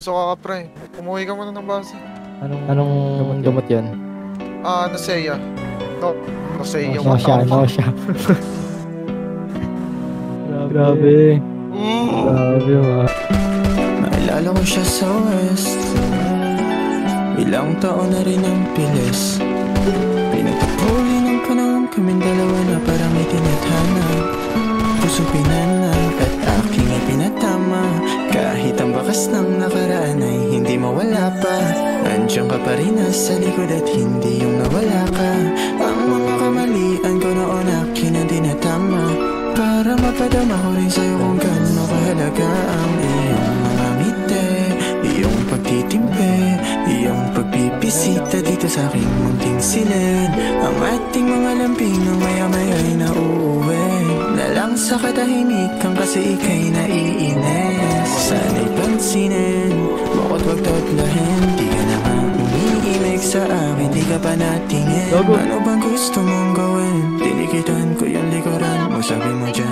Gusto ka pre. Umuwi ka muna ng base. Anong gamot yun? Naseya. No, Naseya. No siya. Grabe. Grabe mga. Naalala ko siya sa West. Ilang taon na rin ang pilis. Pinagpapuli ng panahon kaming dalawa na parang may tinatana. Puso pinanag at aking ipinatama. Kahit ang bakas ng nakaraan ay hindi mawala pa. Andiyan ka pa rin nasa likod at hindi yung nawala ka. Ang mga kamalian ko noon akin ang tinatama. Para mapadama ko rin sa'yo kung gaano kahalaga ang iyong mga ngiti, iyong pagtitimpe, iyong pagpipsita dito sa aking munting silid. Ang ating mga lambing ng maya-maya'y nauuwi na lang sa katahimikan kasi ika'y naiinis. Sana'y pansinin, bukod wag tatlahin. Di ka na nga umiimig sa akin, di ka pa natingin. Ano bang gusto mong gawin? Tinikitan ko yung likuran mo, sabi mo dyan